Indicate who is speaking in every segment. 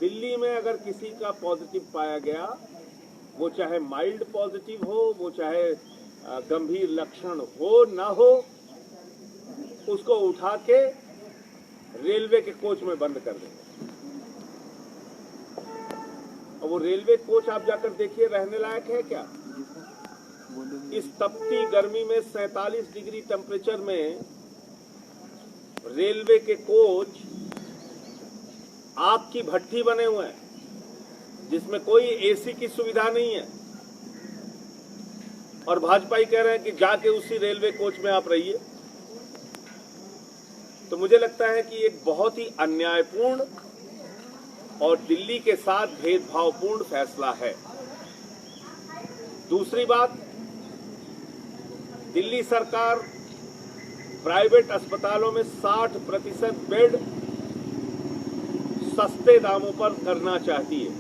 Speaker 1: दिल्ली में अगर किसी का पॉजिटिव पाया गया, वो चाहे माइल्ड पॉजिटिव हो, वो चाहे गंभीर लक्षण हो ना हो, उसको उठा के रेलवे के कोच में बंद कर देंगे। और वो रेलवे कोच आप जाकर देखिए, रहने लायक है क्या? इस तपती गर्मी में 47 डिग्री टेम्परेचर में रेलवे के कोच आग की भट्टी बने हुए हैं, जिसमें कोई एसी की सुविधा नहीं है। और भाजपाई कह रहे हैं कि जाके उसी रेलवे कोच में आप रहिए। तो मुझे लगता है कि एक बहुत ही अन्यायपूर्ण और दिल्ली के साथ भेदभावपूर्ण फैसला है। दूसरी बात, दिल्ली सरकार प्राइवेट अस्पतालों में 60% बेड सस्ते दामों पर करना चाहती है।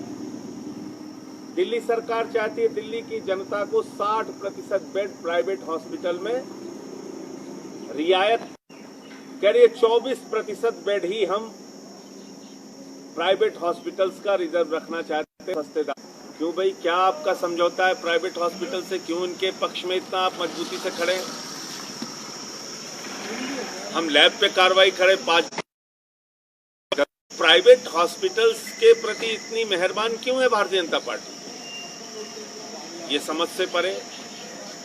Speaker 1: दिल्ली सरकार चाहती है दिल्ली की जनता को 60% बेड प्राइवेट हॉस्पिटल में रियायत, कह रही है 24% बेड ही हम प्राइवेट हॉस्पिटल्स का रिजर्व रखना चाहते हैं सस्ते दाम। क्यों भाई, क्या आपका समझौता है प्राइवेट हॉस्पिटल से? क्यों इनके पक्ष में इतना आप मजबूती से खड़े हैं? हम लैब पे कार्रवाई खड़े, 5 प्राइवेट हॉस्पिटल्स के प्रति इतनी मेहरबान क्यों है भारतीय जनता पार्टी? ये समझ से परे।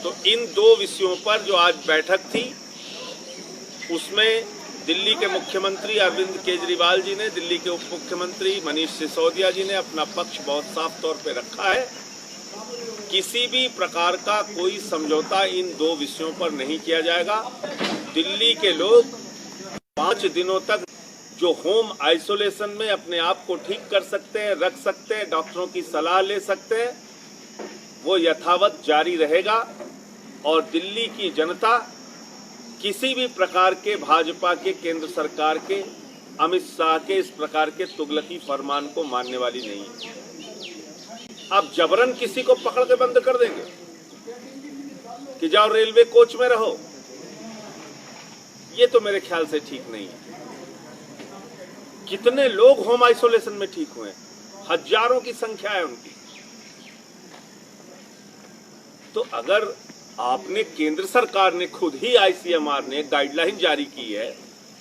Speaker 1: तो इन दो विषयों पर जो आज बैठक थी, उसमें दिल्ली के मुख्यमंत्री अरविंद केजरीवाल जी ने, दिल्ली के उप मुख्यमंत्री मनीष सिसोदिया जी ने अपना पक्ष बहुत साफ तौर पे रखा है। किसी भी प्रकार का कोई समझौता इन दो विषयों पर नहीं किया जाएगा। दिल्ली के लोग 5 दिनों तक जो होम आइसोलेशन में अपने आप को ठीक कर सकते हैं, रख सकते हैं, डॉक्टरों की सलाह ले सकते हैं, वो यथावत जारी रहेगा। और दिल्ली की जनता किसी भी प्रकार के भाजपा के, केंद्र सरकार के, अमित शाह के इस प्रकार के तुगलकी फरमान को मानने वाली नहीं है। अब जबरन किसी को पकड़ के बंद कर देंगे कि जाओ रेलवे कोच में रहो, ये तो मेरे ख्याल से ठीक नहीं है। कितने लोग होम आइसोलेशन में ठीक हुए? हजारों की संख्या है उनकी। तो अगर आपने, केंद्र सरकार ने खुद ही, आईसीएमआर ने गाइडलाइन जारी की है,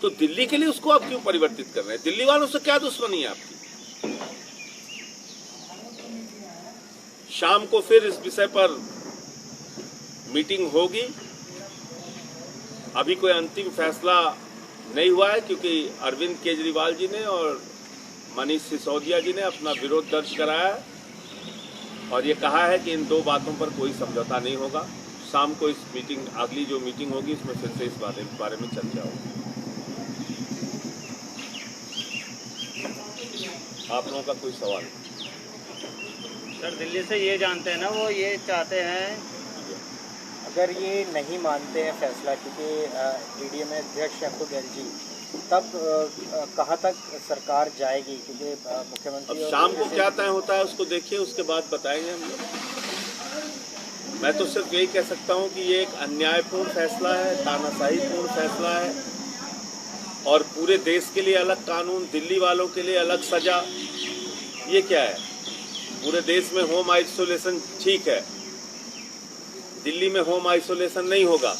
Speaker 1: तो दिल्ली के लिए उसको आप क्यों परिवर्तित कर रहे हैं? दिल्ली वालों से क्या दुश्मनी है आपकी? शाम को फिर इस विषय पर मीटिंग होगी। अभी कोई अंतिम फैसला नहीं हुआ है, क्योंकि अरविंद केजरीवाल जी ने और मनीष सिसोदिया जी ने अपना विरोध दर्ज कराया है और ये कहा है कि इन दो बातों पर कोई समझौता नहीं होगा। शाम को इस मीटिंग, अगली जो मीटिंग होगी, इसमें फिर से इस बारे में चर्चा होगी। आप लोगों का कोई सवाल?
Speaker 2: सर, दिल्ली से ये जानते हैं ना, वो ये चाहते हैं,
Speaker 3: अगर ये नहीं मानते हैं फैसला, क्योंकि डीडीएम अध्यक्ष शंकु गैल जी, तब कहाँ तक सरकार जाएगी? क्योंकि मुख्यमंत्री,
Speaker 1: अब शाम को क्या तय होता है उसको देखिए, उसके बाद बताएंगे हम लोग। मैं तो सिर्फ यही कह सकता हूं कि ये एक अन्यायपूर्ण फैसला है, तानाशाहीपूर्ण फैसला है, और पूरे देश के लिए अलग कानून, दिल्ली वालों के लिए अलग सजा। ये क्या है? पूरे देश में होम आइसोलेशन ठीक है, दिल्ली में होम आइसोलेशन नहीं होगा,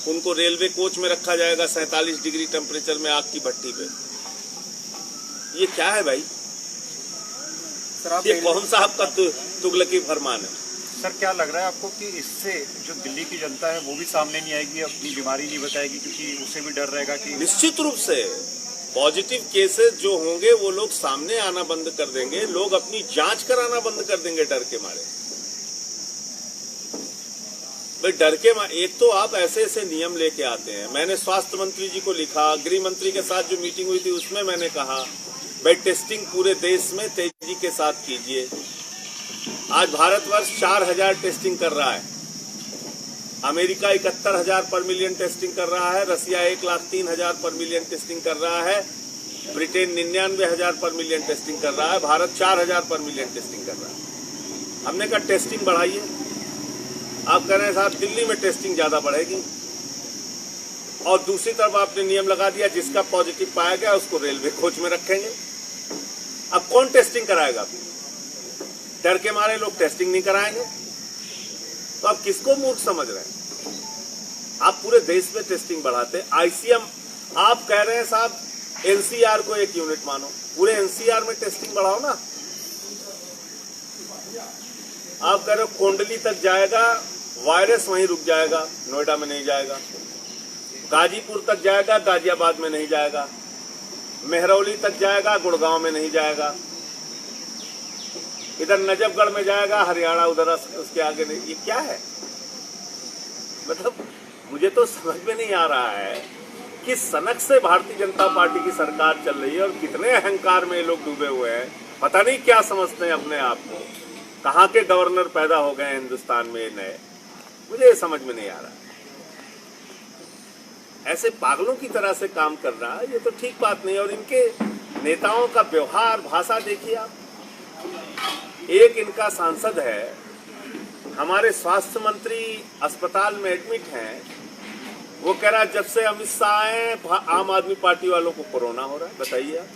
Speaker 1: उनको रेलवे कोच में रखा जाएगा 47 डिग्री टेम्परेचर में आग की भट्टी पे। ये क्या है भाई? ये कौन सा आपका तुगलकी फरमान है?
Speaker 4: सर, क्या लग रहा है आपको कि इससे जो दिल्ली की जनता है वो भी सामने नहीं आएगी, अपनी बीमारी नहीं बताएगी, क्योंकि उसे भी डर रहेगा कि
Speaker 1: निश्चित रूप से पॉजिटिव केसेस जो होंगे वो लोग सामने आना बंद कर देंगे, लोग अपनी जांच कराना बंद कर देंगे डर के मारे। भाई डर के मारे, एक तो आप ऐसे ऐसे नियम लेके आते हैं। मैंने स्वास्थ्य मंत्री जी को लिखा, गृह मंत्री के साथ जो मीटिंग हुई थी उसमें मैंने कहा भाई टेस्टिंग पूरे देश में तेजी के साथ कीजिए। आज भारतवर्ष 4000 टेस्टिंग कर रहा है, अमेरिका 71,000 पर मिलियन टेस्टिंग कर रहा है, रसिया 1,03,000 पर मिलियन टेस्टिंग कर रहा है, ब्रिटेन 99,000 पर मिलियन टेस्टिंग कर रहा है, भारत 4,000 पर मिलियन टेस्टिंग कर रहा है। हमने कहा टेस्टिंग बढ़ाइए। आप कह रहे हैं साहब दिल्ली में टेस्टिंग ज्यादा बढ़ेगी, और दूसरी तरफ आपने नियम लगा दिया जिसका पॉजिटिव पाया गया उसको रेलवे कोच में रखेंगे। अब कौन टेस्टिंग कराएगा? डर के मारे लोग टेस्टिंग नहीं कराएंगे, तो आप किसको मूर्ख समझ रहे हैं? आप पूरे देश में टेस्टिंग बढ़ाते, आईसीएम आप कह रहे हैं साहब एनसीआर को एक यूनिट मानो, पूरे एनसीआर में टेस्टिंग बढ़ाओ ना। आप कह रहे हो कोंडली तक जाएगा वायरस, वहीं रुक जाएगा, नोएडा में नहीं जाएगा। गाजीपुर तक जाएगा, गाजियाबाद में नहीं जाएगा। मेहरौली तक जाएगा, गुड़गांव में नहीं जाएगा। इधर नजफगढ़ में जाएगा, हरियाणा उधर उसके आगे नहीं। ये क्या है? मतलब मुझे तो समझ में नहीं आ रहा है कि सनक से भारतीय जनता पार्टी की सरकार चल रही है और कितने अहंकार में ये लोग डूबे हुए हैं। पता नहीं क्या समझते हैं अपने आप को, कहाँ के गवर्नर पैदा हो गए हिंदुस्तान में नए, मुझे समझ में नहीं आ रहा। ऐसे पागलों की तरह से काम करना ये तो ठीक बात नहीं। और इनके नेताओं का व्यवहार, भाषा देखिए आप। एक इनका सांसद है, हमारे स्वास्थ्य मंत्री अस्पताल में एडमिट हैं, वो कह रहा है जब से अमित शाह आए आम आदमी पार्टी वालों को कोरोना हो रहा है। बताइए आप,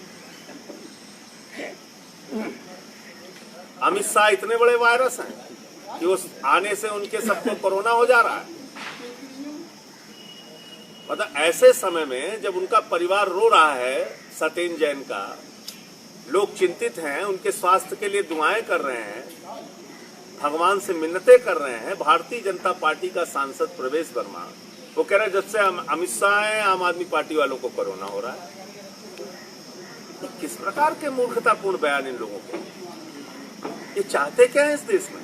Speaker 1: अमित शाह इतने बड़े वायरस हैं कि उस आने से उनके सबको कोरोना हो जा रहा है। मतलब ऐसे समय में जब उनका परिवार रो रहा है, सत्येंद्र जैन का, लोग चिंतित हैं, उनके स्वास्थ्य के लिए दुआएं कर रहे हैं, भगवान से मिन्नतें कर रहे हैं, भारतीय जनता पार्टी का सांसद प्रवेश वर्मा वो कह रहे हैं जब से अमित शाह आए आम आदमी पार्टी वालों को कोरोना हो रहा है। तो किस प्रकार के मूर्खतापूर्ण बयान इन लोगों के? ये चाहते क्या है इस देश में?